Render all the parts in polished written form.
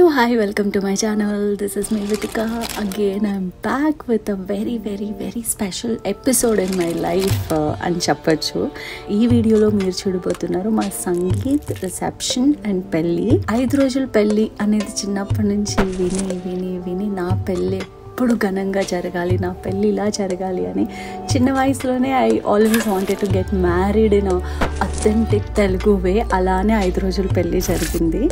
Hello, hi, welcome to my channel. This is me, Vitika. Again, I'm back with a very special episode in my life అని చెప్పచ్చు. ఈ వీడియోలో మీరు చూడబోతున్నారు మా సంగీత్ రిసెప్షన్ అండ్ పెళ్ళి. 5 రోజుల పెళ్ళి అనేది చిన్నప్పటి నుంచి విని నా పెళ్ళి ఎప్పుడు ఘనంగా జరగాలి, నా పెళ్ళి ఇలా జరగాలి అని చిన్న వయసులోనే I always wanted to get married in authentic Telugu way. అలానే 5 రోజుల పెళ్ళి జరిగింది.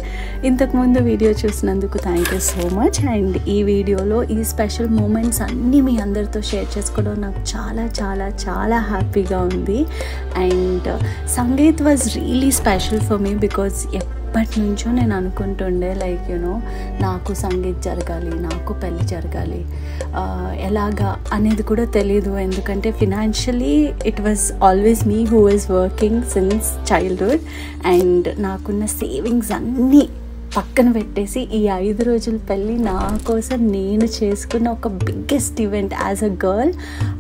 ఇంతకుముందు వీడియో చూసినందుకు thank you so much. And ఈ వీడియోలో ఈ స్పెషల్ మూమెంట్స్ అన్నీ మీ అందరితో షేర్ చేసుకోవడం నాకు చాలా హ్యాపీగా ఉంది. And sangeet was really special for me because ఎప్పటి నుంచో నేను అనుకుంటుండే లైక్ నాకు సంగీత్ జరగాలి, నాకు పెళ్ళి జరగాలి, ఎలాగా అనేది కూడా తెలీదు. ఎందుకంటే financially it was always me who is working since childhood. And నాకున్న సేవింగ్స్ అన్నీ పక్కన పెట్టేసి ఈ 5 రోజుల పెళ్ళి నా కోసం నేను చేసుకున్న ఒక biggest event. As a girl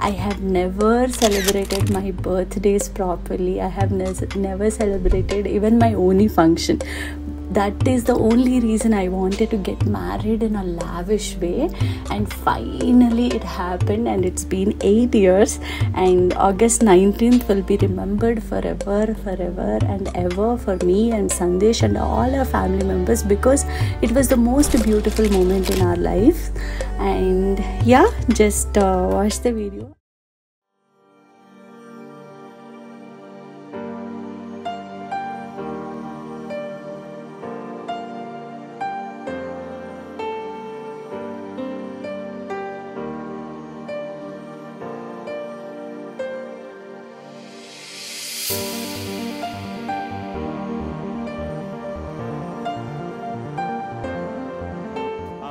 I have never celebrated my birthdays properly. I have never celebrated even my only function. That is the only reason I wanted to get married in a lavish way, and finally it happened. And it's been 8 years, and August 19th will be remembered forever and ever for me and Sandesh and all our family members, because it was the most beautiful moment in our life. And yeah, just watch the video.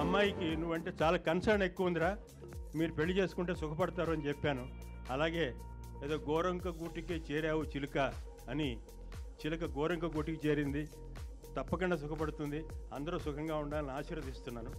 అమ్మాయికి నువ్వంటే చాలా concern ఎక్కువ ఉందిరా, మీరు పెళ్లి చేసుకుంటే సుఖపడతారు అని చెప్పాను. అలాగే ఏదో గోరంక గూటికి చేరావు చిలుక అని, చిలుక గోరంక గూటికి చేరింది, తప్పకుండా సుఖపడుతుంది. అందరూ సుఖంగా ఉండాలని ఆశీర్వదిస్తున్నాను.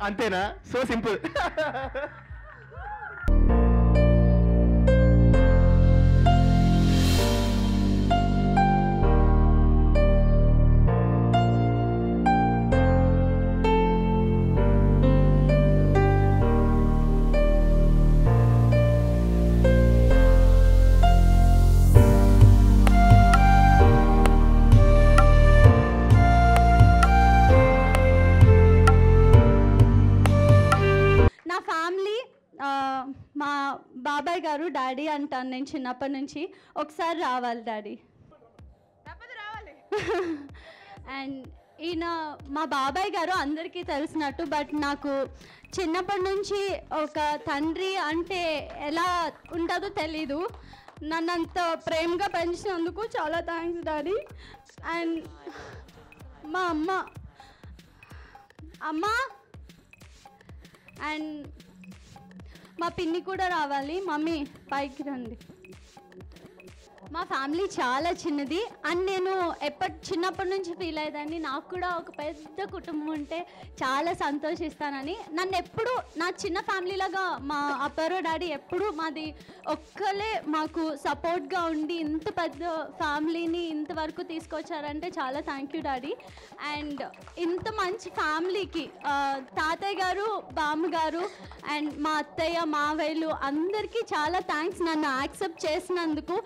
అంతేనా? So simple. మా బాబాయ్ గారు డాడీ అంటాను నేను చిన్నప్పటి నుంచి. ఒకసారి రావాలి డాడీ. అండ్ ఈయన మా బాబాయ్ గారు అందరికీ తెలిసినట్టు, బట్ నాకు చిన్నప్పటి నుంచి ఒక తండ్రి అంటే ఎలా ఉంటుందో తెలీదు. నన్ను అంత ప్రేమగా పెంచినందుకు చాలా థ్యాంక్స్ డాడీ. అండ్ మా అమ్మ అండ్ మా పిన్ని కూడా రావాలి. మమ్మీ పైకి రండి. మా ఫ్యామిలీ చాలా చిన్నది అండ్ నేను చిన్నప్పటి నుంచి ఫీల్ అయ్యేదాన్ని నాకు కూడా ఒక పెద్ద కుటుంబం ఉంటే చాలా సంతోషిస్తానని. నన్ను ఎప్పుడు నా చిన్న ఫ్యామిలీలాగా మా అప్పారో డాడీ ఎప్పుడు మాది ఒక్కలే మాకు సపోర్ట్గా ఉండి ఇంత పెద్ద ఫ్యామిలీని ఇంతవరకు తీసుకొచ్చారంటే చాలా థ్యాంక్ యూ డాడీ. అండ్ ఇంత మంచి ఫ్యామిలీకి తాతయ్య గారు, బామ్మగారు అండ్ మా అత్తయ్య, మావయ్యలు అందరికీ చాలా థ్యాంక్స్ నన్ను యాక్సెప్ట్ చేసినందుకు.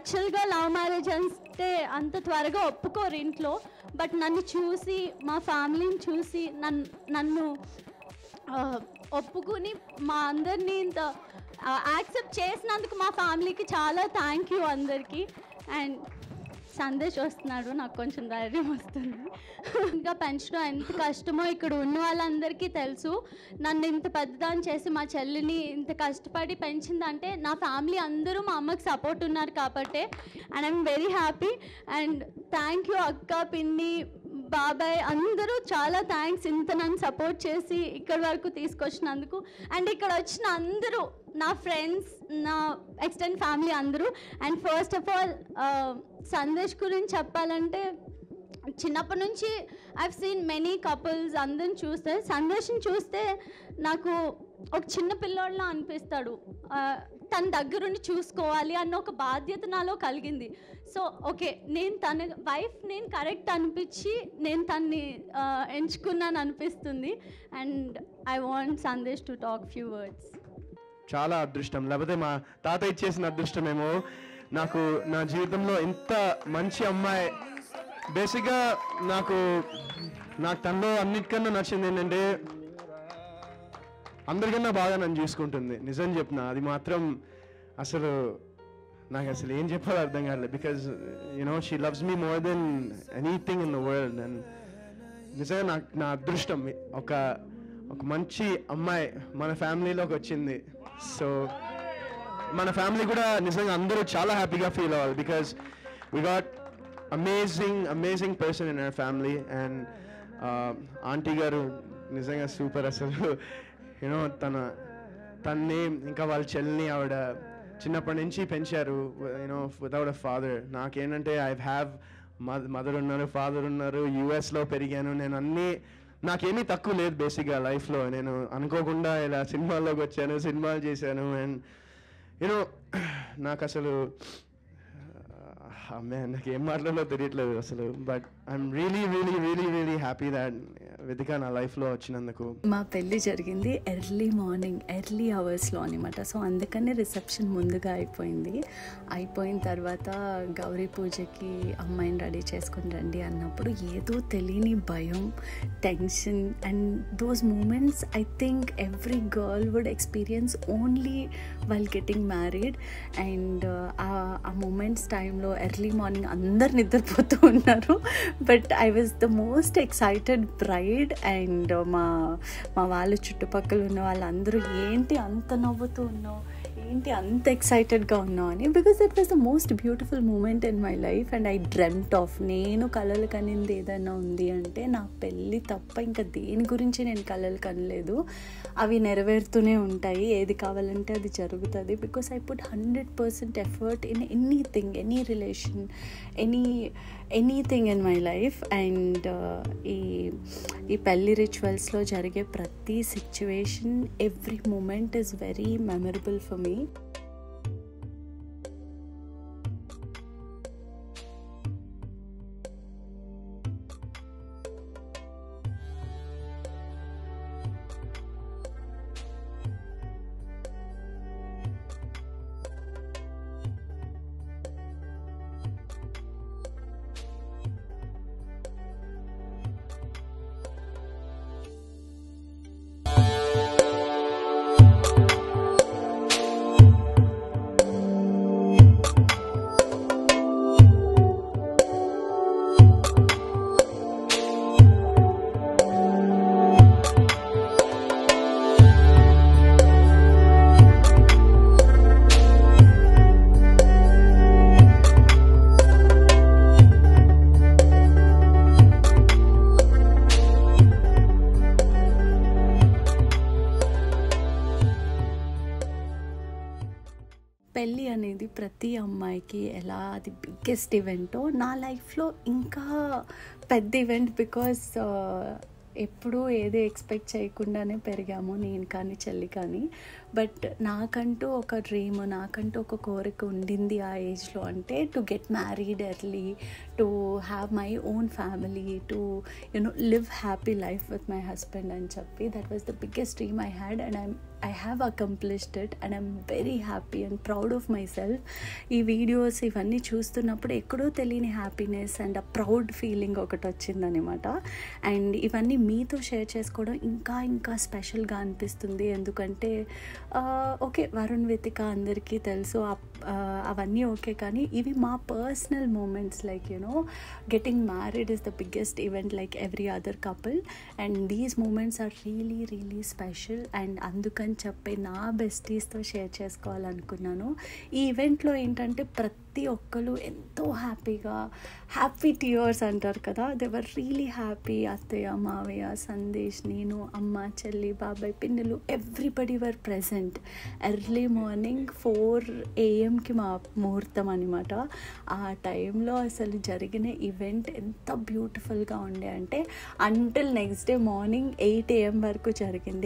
యాక్చువల్గా లవ్ మ్యారేజ్ అంటే అంత త్వరగా ఒప్పుకోరు ఇంట్లో, బట్ నన్ను చూసి మా ఫ్యామిలీని చూసి నన్ను ఒప్పుకుని మా అందరినీ ఇంత యాక్సెప్ట్ చేసినందుకు మా ఫ్యామిలీకి చాలా థ్యాంక్ యూ అందరికీ. అండ్ సందేశ్ వస్తున్నాడు, నాకు కొంచెం ధైర్యం వస్తుంది. ఇంకా పెంచడం ఎంత కష్టమో ఇక్కడ ఉన్న వాళ్ళందరికీ తెలుసు. నన్ను ఇంత పెద్దదాన్ని చేసి మా చెల్లిని ఇంత కష్టపడి పెంచిందంటే నా ఫ్యామిలీ అందరూ మా అమ్మకి సపోర్ట్ ఉన్నారు కాబట్టే. And I'm very happy. And thank you అక్క, పిన్ని, బాబాయ్ అందరూ చాలా థ్యాంక్స్ ఇంత నన్ను సపోర్ట్ చేసి ఇక్కడి వరకు తీసుకొచ్చినందుకు. అండ్ ఇక్కడ వచ్చిన అందరూ నా ఫ్రెండ్స్, నా ఎక్స్టెండ్ ఫ్యామిలీ అందరూ. And first of all Sandesh గురించి చెప్పాలంటే చిన్నప్పటి నుంచి ఐవ్ సీన్ మెనీ కపుల్స్ అందరిని చూస్తే సందేశ్ని చూస్తే నాకు ఒక చిన్న పిల్లోళ్ళ అనిపిస్తాడు. తన దగ్గరుండి చూసుకోవాలి అన్న ఒక బాధ్యత నాలో కలిగింది. సో ఓకే, నేను తన వైఫ్ నేను కరెక్ట్ అనిపించి నేను తన్ని ఎంచుకున్నాను అనిపిస్తుంది. And I want Sandesh to talk few words. చాలా అదృష్టం, లేకపోతే మా తాత ఇచ్చేసిన అదృష్టమేమో. నాకు నా జీవితంలో ఇంత మంచి అమ్మాయి. బేసిక్గా నాకు తనలో అన్నిటికన్నా నచ్చింది ఏంటంటే అందరికన్నా బాగా నన్ను చూసుకుంటుంది. నిజం చెప్పిన అది మాత్రం అసలు నాకు అసలు ఏం చెప్పాలో అర్థం కాలేదు. Because she loves me more than anything in the world. And నిజంగా నా అదృష్టం ఒక మంచి అమ్మాయి మన ఫ్యామిలీలోకి వచ్చింది. సో మన ఫ్యామిలీ కూడా నిజంగా అందరూ చాలా హ్యాపీగా ఫీల్ అవ్వాలి. Because we got amazing person in our family. And aunty గారు నిజంగా సూపర్. అసలు తన్ని ఇంకా వాళ్ళ చెల్లిని ఆవిడ చిన్నప్పటి నుంచి పెంచారు వితౌట్ అ ఫాదర్. నాకేంటంటే ఐ హ్యావ్ మదర్ ఉన్నారు, ఫాదర్ ఉన్నారు, యుఎస్లో పెరిగాను. నాకేమీ తక్కువ లేదు బేసిక్గా లైఫ్లో. నేను అనుకోకుండా ఇలా సినిమాల్లోకి వచ్చాను, సినిమాలు చేశాను. అండ్ నాకు అసలు నాకు ఏం మాట్లాడాలో తెలియట్లేదు అసలు. But I'm really really really really happy that Vithika నా లైఫ్లో వచ్చినందుకు. మా పెళ్ళి జరిగింది ఎర్లీ అవర్స్లో అనమాట. సో అందుకనే రిసెప్షన్ ముందుగా అయిపోయిన తర్వాత గౌరీ పూజకి అమ్మాయిని రెడీ చేసుకుని రండి అన్నప్పుడు ఏదో తెలియని భయం, tension. And those moments I think every girl would experience only while getting married. And ఆ మూమెంట్స్ టైంలో ఎర్లీ మార్నింగ్ అందరు నిద్రపోతూ ఉన్నారు, but I was the most excited bride. And మా వాళ్ళు చుట్టుపక్కల ఉన్న వాళ్ళందరూ ఏంటి అంత నవ్వుతూ ఉన్నావు, ఏంటి అంత ఎక్సైటెడ్గా ఉన్నావు అని, because that was the most beautiful moment in my life and I dreamt of. నేను కలలు కనింది ఏదైనా ఉంది అంటే నా పెళ్ళి తప్ప ఇంకా దేని గురించి నేను కలలు కనలేదు. అవి నెరవేరుతూనే ఉంటాయి, ఏది కావాలంటే అది జరుగుతుంది. Because I put 100% effort in anything, any relation, anything in my life. And ఈ పెళ్ళి రిచువల్స్లో జరిగే ప్రతి situation, every moment is very memorable for me. పెళ్ళి అనేది ప్రతి అమ్మాయికి ఎలా అది బిగ్గెస్ట్ ఈవెంటో, నా లైఫ్లో ఇంకా పెద్ద ఈవెంట్. బికాస్ ఎప్పుడూ ఏది ఎక్స్పెక్ట్ చేయకుండానే పెరిగాము, నేను కానీ చెల్లి కానీ. బట్ నాకంటూ ఒక డ్రీమ్, నాకంటూ ఒక కోరిక ఉండింది ఆ ఏజ్లో. అంటే to get married early, to have my own family, to live happy life with my husband అని చెప్పి. That was the biggest dream I had and I have accomplished it and I'm very happy and proud of myself. ఈ videos ఇవన్నీ చూస్తున్నప్పుడు ఎక్కడో తెలియని happiness and ఆ proud feeling ఒకటి వచ్చిందనమాట. అండ్ ఇవన్నీ మీతో షేర్ చేసుకోవడం ఇంకా ఇంకా స్పెషల్గా అనిపిస్తుంది. ఎందుకంటే ఓకే, వరుణ్ వితిక అందరికీ తెలుసు, అవన్నీ ఓకే, కానీ ఇవి మా personal moments. Like getting married is the biggest event like every other couple, and these moments are really really special. And అందుకని చెప్పి నా బెస్టీస్తో షేర్ చేసుకోవాలనుకున్నాను. ఈ ఈవెంట్లో ఏంటంటే ప్రతి ఒక్కరు ఎంతో హ్యాపీ టియర్స్ అంటారు కదా, దే వర్ రియలీ హ్యాపీ. అత్తయ్య, మావయ్య, సందేశ్, నేను, అమ్మ, చెల్లి, బాబాయ్, పిన్నెలు, everybody were present. Early morning 4 AM మా ముహూర్తం అనమాట. ఆ టైంలో అసలు జరిగిన ఈవెంట్ ఎంత బ్యూటిఫుల్గా ఉండే అంటే until next day morning 8 AM వరకు జరిగింది.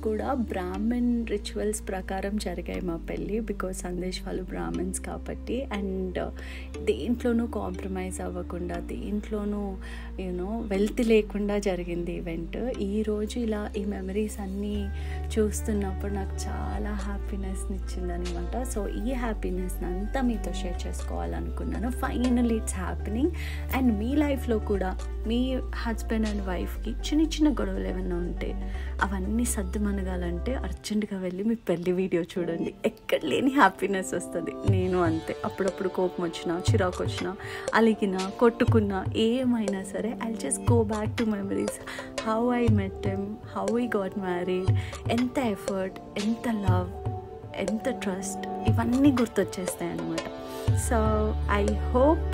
కూడా బ్రాహ్మణ్ రిచువల్స్ ప్రకారం జరిగాయి మా పెళ్ళి, బికాజ్ సందేశ్ వాళ్ళు బ్రాహ్మణ్స్ కాబట్టి. అండ్ దేంట్లోనూ కాంప్రమైజ్ అవ్వకుండా, దేంట్లోనూ వెల్త్ లేకుండా జరిగింది ఈవెంట్. ఈరోజు ఇలా ఈ మెమరీస్ అన్నీ చూస్తున్నప్పుడు నాకు చాలా హ్యాపీనెస్ని ఇచ్చిందనమాట. సో ఈ హ్యాపీనెస్ని అంతా మీతో షేర్ చేసుకోవాలనుకున్నాను. Finally it's happening. అండ్ మీ లైఫ్లో కూడా మీ హస్బెండ్ అండ్ వైఫ్కి చిన్న చిన్న గొడవలు ఏమైనా ఉంటే అవన్నీ సర్దుమనగాలంటే అర్జెంటుగా వెళ్ళి మీ పెళ్లి వీడియో చూడండి. ఎక్కడ లేని హ్యాపీనెస్ వస్తుంది. నేను అంతే, అప్పుడప్పుడు కోపం వచ్చినా, చిరాకు వచ్చినా, అలిగినా, కొట్టుకున్నా, ఏమైనా సరే I just go back to memories. How I met him, how we got married, ఎంత ఎఫర్ట్, ఎంత లవ్, ఎంత ట్రస్ట్, ఇవన్నీ గుర్తొచ్చేస్తాయి అన్నమాట. So I hope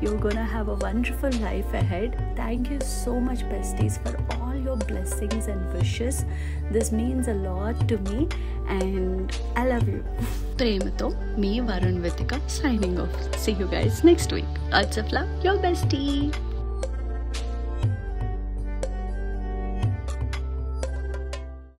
you're gonna have a wonderful life ahead. Thank you so much, besties, for all your blessings and wishes. This means a lot to me and I love you. Premato, me Varun Vitika signing off. See you guys next week. Lots of love, your bestie.